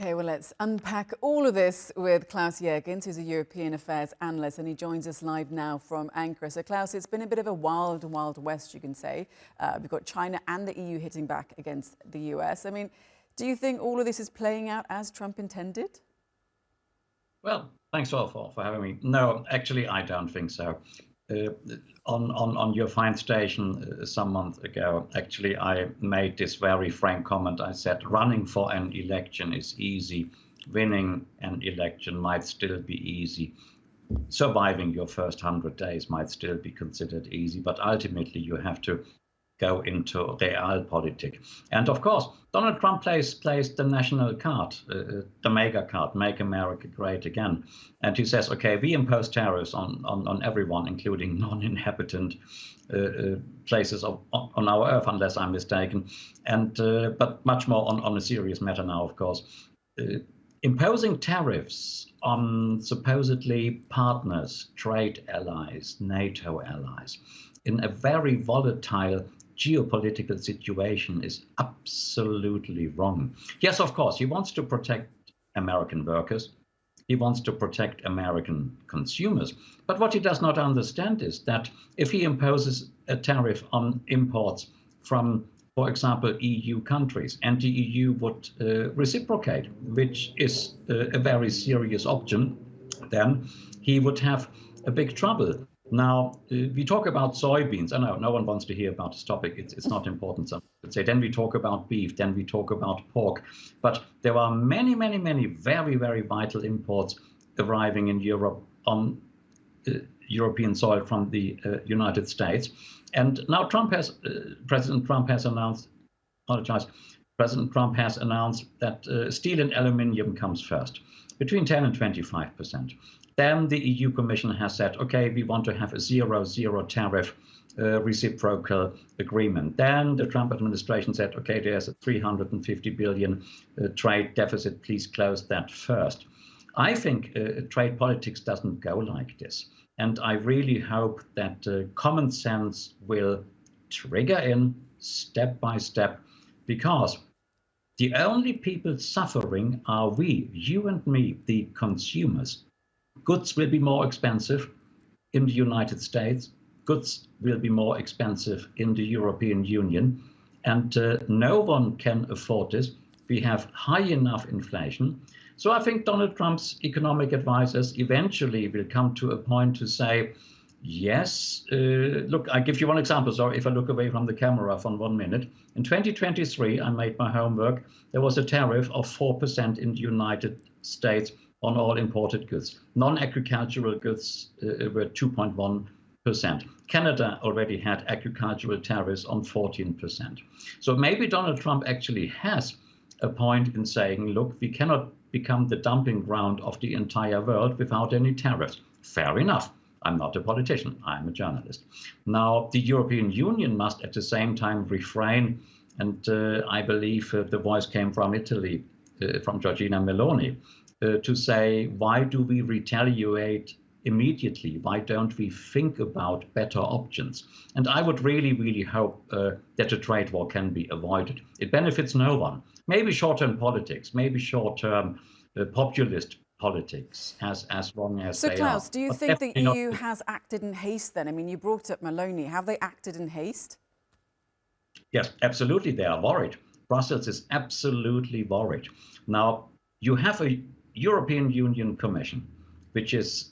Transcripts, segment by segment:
Okay, well, let's unpack all of this with Klaus Jurgens, who's a European affairs analyst, and he joins us live now from Ankara. So, Klaus, it's been a bit of a wild, wild west, you can say. We've got China and the EU hitting back against the US. I mean, do you think all of this is playing out as Trump intended? Well, thanks all for having me. No, actually, I don't think so. On your fine station some month ago, actually, I made this very frank comment. I said, running for an election is easy. Winning an election might still be easy. Surviving your first 100 days might still be considered easy, but ultimately you have to go into realpolitik. And of course, Donald Trump plays the national card, the mega card, make America great again. And he says, okay, we impose tariffs on everyone, including non-inhabitant places on our earth, unless I'm mistaken. And but much more on a serious matter now, of course. Imposing tariffs on supposedly partners, trade allies, NATO allies, in a very volatile geopolitical situation is absolutely wrong. Yes, of course, he wants to protect American workers. He wants to protect American consumers. But what he does not understand is that if he imposes a tariff on imports from, for example, EU countries, and the EU would reciprocate, which is a very serious option, then he would have a big trouble. Now, we talk about soybeans. I know no one wants to hear about this topic. It's not important, some would say. Then we talk about beef. Then we talk about pork. But there are many, many, many very, very vital imports arriving in Europe on European soil from the United States. And now President Trump has announced, President Trump has announced that steel and aluminium comes first, between 10 and 25%. Then the EU Commission has said, okay, we want to have a zero tariff reciprocal agreement. Then the Trump administration said, okay, there's a 350 billion trade deficit. Please close that first. I think trade politics doesn't go like this. And I really hope that common sense will trigger in step by step, because the only people suffering are we, you and me, the consumers. Goods will be more expensive in the United States. Goods will be more expensive in the European Union. And no one can afford this. We have high enough inflation. So I think Donald Trump's economic advisors eventually will come to a point to say, yes, look, I give you one example. Sorry if I look away from the camera for 1 minute. In 2023, I made my homework. There was a tariff of 4% in the United States on all imported goods. Non-agricultural goods were 2.1%. Canada already had agricultural tariffs on 14%. So maybe Donald Trump actually has a point in saying, look, we cannot become the dumping ground of the entire world without any tariffs. Fair enough. I'm not a politician. I'm a journalist. Now, the European Union must at the same time refrain, and I believe the voice came from Italy, from Giorgia Meloni, to say, why do we retaliate immediately? Why don't we think about better options? And I would really, really hope that a trade war can be avoided. It benefits no one. Maybe short-term politics, maybe short-term populist politics, as long as they are. So, Klaus, do you think the EU has acted in haste then? I mean, you brought up Meloni. Have they acted in haste? Yes, absolutely. They are worried. Brussels is absolutely worried. Now, you have a European Union Commission, which is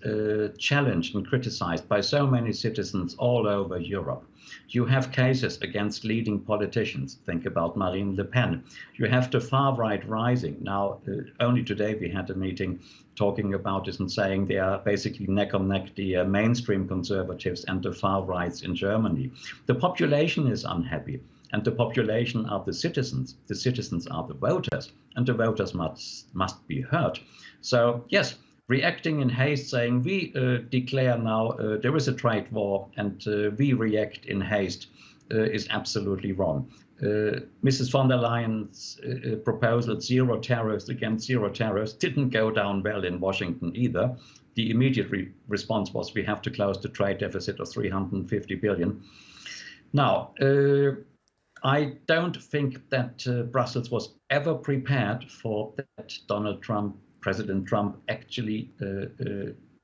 challenged and criticized by so many citizens all over Europe. You have cases against leading politicians. Think about Marine Le Pen. You have the far right rising. Now, only today we had a meeting talking about this and saying they are basically neck and neck, the mainstream conservatives and the far rights in Germany. The population is unhappy. And the population are the citizens. The citizens are the voters, and the voters must be heard. So yes, reacting in haste, saying we declare now there is a trade war, and we react in haste is absolutely wrong. Mrs. von der Leyen's proposal, zero tariffs against zero tariffs, didn't go down well in Washington either. The immediate response was we have to close the trade deficit of 350 billion. Now, I don't think that Brussels was ever prepared for that President Trump actually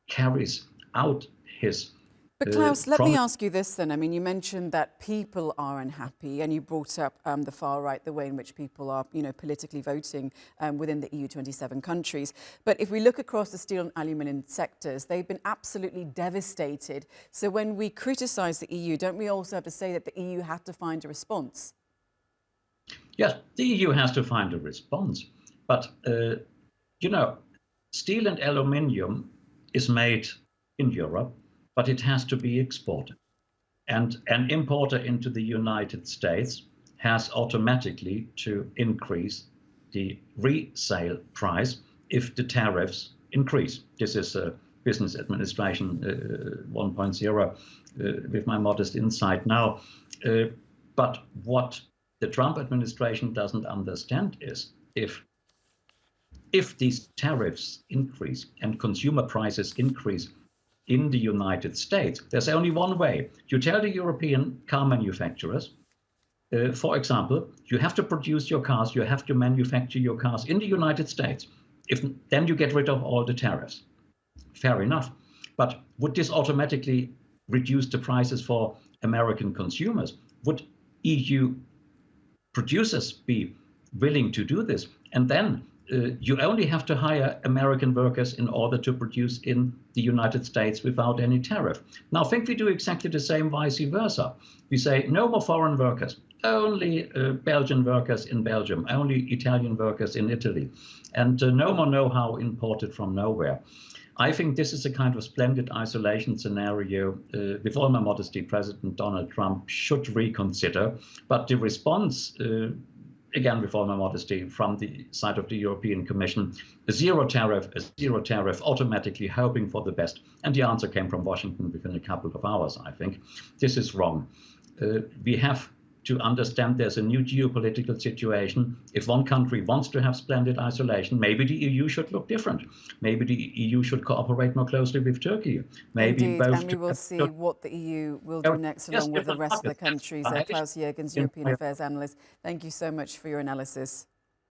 carries out his But Klaus, let me promise. ask you this then. I mean, you mentioned that people are unhappy, and you brought up the far right, the way in which people are, politically voting within the EU 27 countries. But if we look across the steel and aluminium sectors, they've been absolutely devastated. So when we criticise the EU, don't we also have to say that the EU had to find a response? Yes, the EU has to find a response. But, steel and aluminium is made in Europe, but it has to be exported. And an importer into the United States has automatically to increase the resale price if the tariffs increase. This is a business administration 1.0 with my modest insight now. But what the Trump administration doesn't understand is if these tariffs increase and consumer prices increase in the United States, there's only one way. You tell the European car manufacturers, for example, you have to produce your cars, you have to manufacture your cars in the United States. Then you get rid of all the tariffs. Fair enough. But would this automatically reduce the prices for American consumers? Would EU producers be willing to do this? And then you only have to hire American workers in order to produce in the United States without any tariff. Now, I think we do exactly the same vice versa. We say no more foreign workers, only Belgian workers in Belgium, only Italian workers in Italy, and no more know-how imported from nowhere. I think this is a kind of splendid isolation scenario with all my modesty President Donald Trump should reconsider. But the response, again, with all my modesty, from the side of the European Commission, a zero tariff, automatically hoping for the best. And the answer came from Washington within a couple of hours, I think. This is wrong. We have to understand there's a new geopolitical situation. If one country wants to have splendid isolation, maybe the EU should look different. Maybe the EU should cooperate more closely with Turkey. Maybe Indeed, both. and we will see what the EU will do next, along with the rest of the countries. Klaus Jurgens, European Affairs Analyst, thank you so much for your analysis.